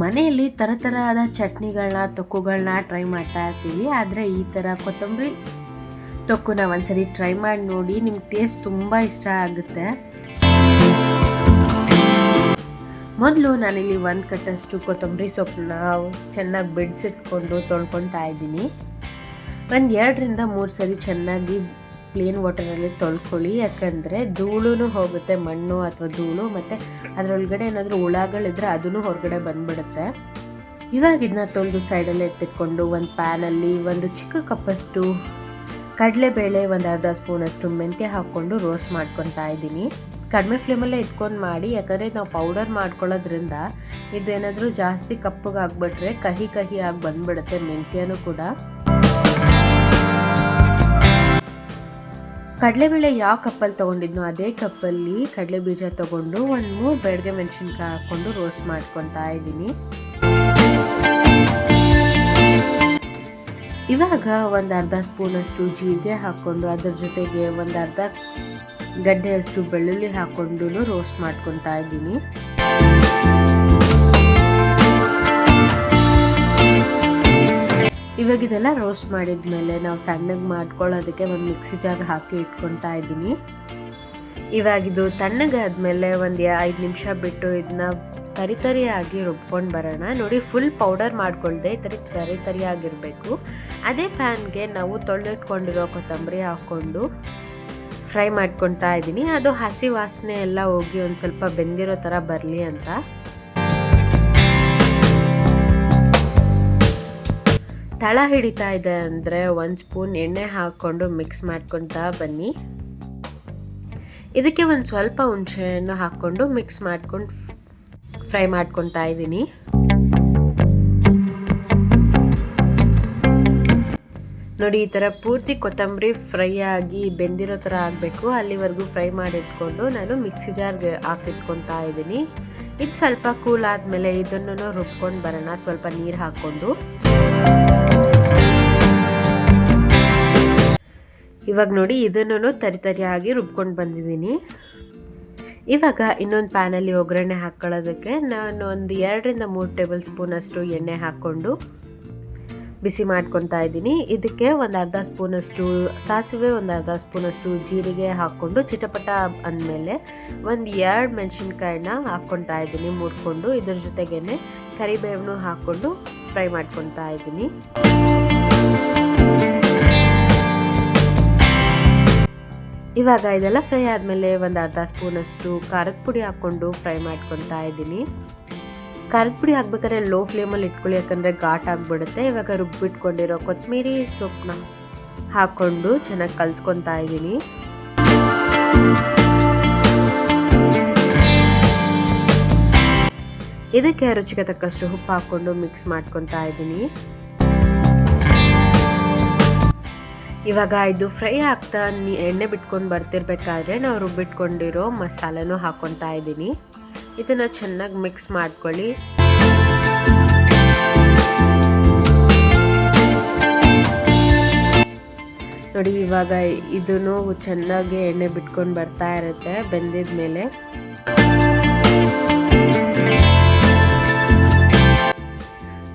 ಮನೆಯಲ್ಲಿ ಥರದ ಚಟ್ನಿಗಳನ್ನ ತೊಕ್ಕುಗಳನ್ನ ಟ್ರೈ ಮಾಡ್ತಾ ಇರ್ತೀವಿ. ಆದರೆ ಈ ಥರ ಕೊತ್ತಂಬರಿ ತೊಕ್ಕುನ ಒಂದ್ಸರಿ ಟ್ರೈ ಮಾಡಿ ನೋಡಿ, ನಿಮ್ಗೆ ಟೇಸ್ಟ್ ತುಂಬ ಇಷ್ಟ ಆಗುತ್ತೆ. ಮೊದಲು ನಾನಿಲ್ಲಿ 1 ಕಟ್ಟಷ್ಟು ಕೊತ್ತಂಬರಿ ಸೊಪ್ಪನ್ನ ಚೆನ್ನಾಗಿ ಬಿಡಿಸಿಟ್ಕೊಂಡು ತೊಳ್ಕೊತಾ ಇದ್ದೀನಿ. 2 ರಿಂದ 3 ಸರಿ ಚೆನ್ನಾಗಿ ಪ್ಲೇನ್ ವಾಟರಲ್ಲಿ ತೊಳ್ಕೊಳ್ಳಿ. ಯಾಕಂದರೆ ಧೂಳು ಹೋಗುತ್ತೆ, ಮಣ್ಣು ಅಥವಾ ಧೂಳು, ಮತ್ತು ಅದರೊಳಗಡೆ ಏನಾದರೂ ಹುಳಗಳಿದ್ರೆ ಅದೂ ಹೊರಗಡೆ ಬಂದ್ಬಿಡುತ್ತೆ. ಇವಾಗ ಇದನ್ನ ತೊಳೆದು ಸೈಡಲ್ಲಿ ಎತ್ತಿಟ್ಕೊಂಡು ಒಂದು ಪ್ಯಾನಲ್ಲಿ 1 ಚಿಕ್ಕ ಕಪ್ಪಷ್ಟು ಕಡಲೆಬೇಳೆ, 1 ಅರ್ಧ ಸ್ಪೂನಷ್ಟು ಮೆಂತ್ಯ ಹಾಕ್ಕೊಂಡು ರೋಸ್ಟ್ ಮಾಡ್ಕೊತಾ ಇದ್ದೀನಿ. ಕಡಿಮೆ ಫ್ಲೇಮಲ್ಲೇ ಇಟ್ಕೊಂಡು ಮಾಡಿ, ಯಾಕಂದರೆ ನಾವು ಪೌಡರ್ ಮಾಡ್ಕೊಳ್ಳೋದ್ರಿಂದ ಇದೇನಾದರೂ ಜಾಸ್ತಿ ಕಪ್ಪಗೆ ಆಗಿಬಿಟ್ರೆ ಕಹಿ ಆಗಿ ಬಂದ್ಬಿಡುತ್ತೆ ಮೆಂತ್ಯನೂ ಕೂಡ. ಕಡಲೆಬೇಳೆ ಯಾವ ಕಪ್ಪಲ್ಲಿ ತೊಗೊಂಡಿದ್ನೋ ಅದೇ ಕಪ್ಪಲ್ಲಿ ಕಡಲೆ ಬೀಜ ತೊಗೊಂಡು 3 ಬೆಳಗ್ಗೆ ಮೆಣಸಿನ್ಕಾಯಿ ಹಾಕ್ಕೊಂಡು ರೋಸ್ಟ್ ಮಾಡ್ಕೊತಾ ಇದ್ದೀನಿ. ಇವಾಗ 1 ಅರ್ಧ ಸ್ಪೂನಷ್ಟು ಜೀರಿಗೆ ಹಾಕ್ಕೊಂಡು ಅದ್ರ ಜೊತೆಗೆ 1 ಅರ್ಧ ಗಡ್ಡೆಯಷ್ಟು ಬೆಳ್ಳುಳ್ಳಿ ಹಾಕ್ಕೊಂಡು ರೋಸ್ಟ್ ಮಾಡ್ಕೊತಾ ಇದ್ದೀನಿ. ಇವಾಗ ಇದೆಲ್ಲ ರೋಸ್ಟ್ ಮಾಡಿದ್ಮೇಲೆ ನಾವು ತಣ್ಣಗೆ ಮಾಡ್ಕೊಳ್ಳೋದಕ್ಕೆ ಒಂದು ಮಿಕ್ಸಿ ಜಾರ್ ಹಾಕಿ ಇಟ್ಕೊತಾ ಇದ್ದೀನಿ. ಇವಾಗಿದು ತಣ್ಣಗೆ ಆದಮೇಲೆ 5 ನಿಮಿಷ ಬಿಟ್ಟು ಇದನ್ನ ತರಿಯಾಗಿ ರುಬ್ಕೊಂಡು ಬರೋಣ. ನೋಡಿ, ಫುಲ್ ಪೌಡರ್ ಮಾಡ್ಕೊಳ್ದೆ ಈ ಥರ ತರಿಯಾಗಿರಬೇಕು. ಅದೇ ಪ್ಯಾನ್ಗೆ ನಾವು ತೊಳೆದಿಟ್ಕೊಂಡಿರೋ ಕೊತ್ತಂಬರಿ ಹಾಕ್ಕೊಂಡು ಫ್ರೈ ಮಾಡ್ಕೊತಾ ಇದ್ದೀನಿ. ಅದು ಹಸಿ ವಾಸನೆ ಎಲ್ಲ ಹೋಗಿ ಒಂದು ಸ್ವಲ್ಪ ಬೆಂದಿರೋ ಥರ ಬರಲಿ ಅಂತ. ತಳ ಹಿಡಿತಾ ಇದೆ ಅಂದರೆ 1 ಸ್ಪೂನ್ ಎಣ್ಣೆ ಹಾಕ್ಕೊಂಡು ಮಿಕ್ಸ್ ಮಾಡ್ಕೊತಾ ಬನ್ನಿ. ಇದಕ್ಕೆ ಒಂದು ಸ್ವಲ್ಪ ಹುಣಸೆಹಣ್ಣು ಹಾಕ್ಕೊಂಡು ಮಿಕ್ಸ್ ಮಾಡ್ಕೊಂಡು ಫ್ರೈ ಮಾಡ್ಕೊತಾ ಇದ್ದೀನಿ. ನೋಡಿ, ಈ ಥರ ಪೂರ್ತಿ ಕೊತ್ತಂಬರಿ ಫ್ರೈ ಆಗಿ ಬೆಂದಿರೋ ಥರ ಆಗಬೇಕು. ಅಲ್ಲಿವರೆಗೂ ಫ್ರೈ ಮಾಡಿಟ್ಕೊಂಡು ನಾನು ಮಿಕ್ಸಿ ಜಾರ್ಗೆ ಹಾಕಿಟ್ಕೊತಾ ಇದ್ದೀನಿ. ಇದು ಸ್ವಲ್ಪ ಕೂಲ್ ಆದಮೇಲೆ ಇದನ್ನು ರುಬ್ಕೊಂಡು ಬರೋಣ, ಸ್ವಲ್ಪ ನೀರು ಹಾಕ್ಕೊಂಡು. ಇವಾಗ ನೋಡಿ, ಇದನ್ನು ತರಿಯಾಗಿ ರುಬ್ಕೊಂಡು ಬಂದಿದ್ದೀನಿ. ಇವಾಗ ಇನ್ನೊಂದು ಪ್ಯಾನಲ್ಲಿ ಒಗ್ಗರಣೆ ಹಾಕ್ಕೊಳ್ಳೋದಕ್ಕೆ ನಾನು 2 ರಿಂದ 3 ಟೇಬಲ್ ಸ್ಪೂನಷ್ಟು ಎಣ್ಣೆ ಹಾಕ್ಕೊಂಡು ಬಿಸಿ ಮಾಡ್ಕೊತಾ ಇದ್ದೀನಿ. ಇದಕ್ಕೆ 1 ಅರ್ಧ ಸ್ಪೂನಷ್ಟು ಸಾಸಿವೆ, 1 ಅರ್ಧ ಸ್ಪೂನಷ್ಟು ಜೀರಿಗೆ ಹಾಕ್ಕೊಂಡು ಚಿಟಪಟ ಅಂದಮೇಲೆ 2 ಮೆಣಸಿನ್ಕಾಯಿನ ಹಾಕ್ಕೊತಾ ಇದ್ದೀನಿ ಮುರ್ಕೊಂಡು. ಇದ್ರ ಜೊತೆಗೇನೆ ಕರಿಬೇವನ್ನು ಹಾಕ್ಕೊಂಡು ಫ್ರೈ ಮಾಡ್ಕೊತಾ ಇದ್ದೀನಿ. ಇವಾಗ ಇದೆಲ್ಲ ಫ್ರೈ ಆದಮೇಲೆ 1 ಅರ್ಧ ಸ್ಪೂನಷ್ಟು ಖಾರದ ಪುಡಿ ಹಾಕ್ಕೊಂಡು ಫ್ರೈ ಮಾಡ್ಕೊತಾ ಇದ್ದೀನಿ. ಖಾರದ ಪುಡಿ ಹಾಕ್ಬೇಕಾದ್ರೆ ಲೋ ಫ್ಲೇಮಲ್ಲಿ ಇಟ್ಕೊಳ್ಳಿ, ಯಾಕಂದರೆ ಘಾಟ್ ಆಗಿಬಿಡುತ್ತೆ. ಇವಾಗ ರುಬ್ಬಿಟ್ಕೊಂಡಿರೋ ಕೊತ್ತಂಬರಿ ಸೊಪ್ಪನ್ನ ಹಾಕ್ಕೊಂಡು ಚೆನ್ನಾಗಿ ಕಲಿಸ್ಕೊತಾ ಇದ್ದೀನಿ. ಇದಕ್ಕೆ ರುಚಿಗೆ ತಕ್ಕಷ್ಟು ಉಪ್ಪು ಹಾಕ್ಕೊಂಡು ಮಿಕ್ಸ್ ಮಾಡ್ಕೊತಾ ಇದ್ದೀನಿ. ಇವಾಗ ಇದು ಫ್ರೈ ಆಗ್ತಾ ಎಣ್ಣೆ ಬಿಟ್ಕೊಂಡು ಬರ್ತಿರ್ಬೇಕಾದ್ರೆ ನಾವು ರುಬ್ಬಿಟ್ಕೊಂಡಿರೋ ಮಸಾಲೆನೂ ಹಾಕ್ಕೊತಾ ಇದ್ದೀನಿ. ಇದನ್ನು ಚೆನ್ನಾಗಿ ಮಿಕ್ಸ್ ಮಾಡ್ಕೊಳ್ಳಿ. ನೋಡಿ, ಇವಾಗ ಇದನ್ನು ಚೆನ್ನಾಗಿ ಎಣ್ಣೆ ಬಿಟ್ಕೊಂಡು ಬರ್ತಾ ಇರುತ್ತೆ ಬೆಂದಿದ ಮೇಲೆ.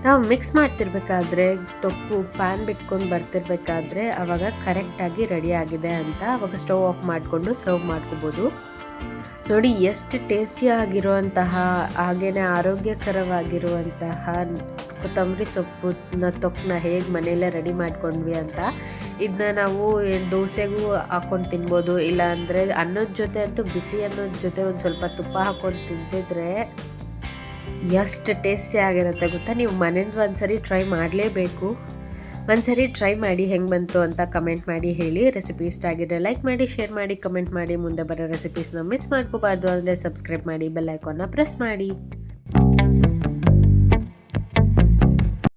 ನಾವು ಮಿಕ್ಸ್ ಮಾಡ್ತಿರ್ಬೇಕಾದ್ರೆ ತೊಪ್ಪು ಪ್ಯಾನ್ ಬಿಟ್ಕೊಂಡು ಬರ್ತಿರ್ಬೇಕಾದ್ರೆ ಅವಾಗ ಕರೆಕ್ಟಾಗಿ ರೆಡಿ ಆಗಿದೆ ಅಂತ ಅವಾಗ ಸ್ಟವ್ ಆಫ್ ಮಾಡಿಕೊಂಡು ಸರ್ವ್ ಮಾಡ್ಕೋಬೋದು. ನೋಡಿ, ಎಷ್ಟು ಟೇಸ್ಟಿಯಾಗಿರುವಂತಹ ಹಾಗೆಯೇ ಆರೋಗ್ಯಕರವಾಗಿರುವಂತಹ ಕೊತ್ತಂಬರಿ ಸೊಪ್ಪನ್ನ ತೊಕ್ಕನ್ನ ಹೇಗೆ ಮನೆಯಲ್ಲೇ ರೆಡಿ ಮಾಡ್ಕೊಂಡ್ವಿ ಅಂತ. ಇದನ್ನ ನಾವು ದೋಸೆಗೂ ಹಾಕ್ಕೊಂಡು ತಿನ್ಬೋದು, ಇಲ್ಲ ಅಂದರೆ ಅನ್ನದ ಜೊತೆ ಅಂತೂ ಬಿಸಿ ಅನ್ನೋದ ಜೊತೆ ಒಂದು ಸ್ವಲ್ಪ ತುಪ್ಪ ಹಾಕ್ಕೊಂಡು ತಿಂತಿದ್ರೆ ಎಷ್ಟು ಟೇಸ್ಟಿ ಆಗಿರುತ್ತೆ ಗೊತ್ತಾ. ನೀವು ಮನೇಲಿ ಒಂದ್ಸರಿ ಟ್ರೈ ಮಾಡಲೇಬೇಕು. ಒಂದ್ಸರಿ ಟ್ರೈ ಮಾಡಿ ಹೆಂಗೆ ಬಂತು ಅಂತ ಕಮೆಂಟ್ ಮಾಡಿ ಹೇಳಿ. ರೆಸಿಪಿ ಇಷ್ಟ ಆಗಿದ್ರೆ ಲೈಕ್ ಮಾಡಿ, ಶೇರ್ ಮಾಡಿ, ಕಮೆಂಟ್ ಮಾಡಿ. ಮುಂದೆ ಬರೋ ರೆಸಿಪೀಸ್ನ ಮಿಸ್ ಮಾಡ್ಕೋಬಾರ್ದು ಅಂದರೆ ಸಬ್ಸ್ಕ್ರೈಬ್ ಮಾಡಿ, ಬೆಲ್ ಐಕಾನ್ನ ಪ್ರೆಸ್ ಮಾಡಿ.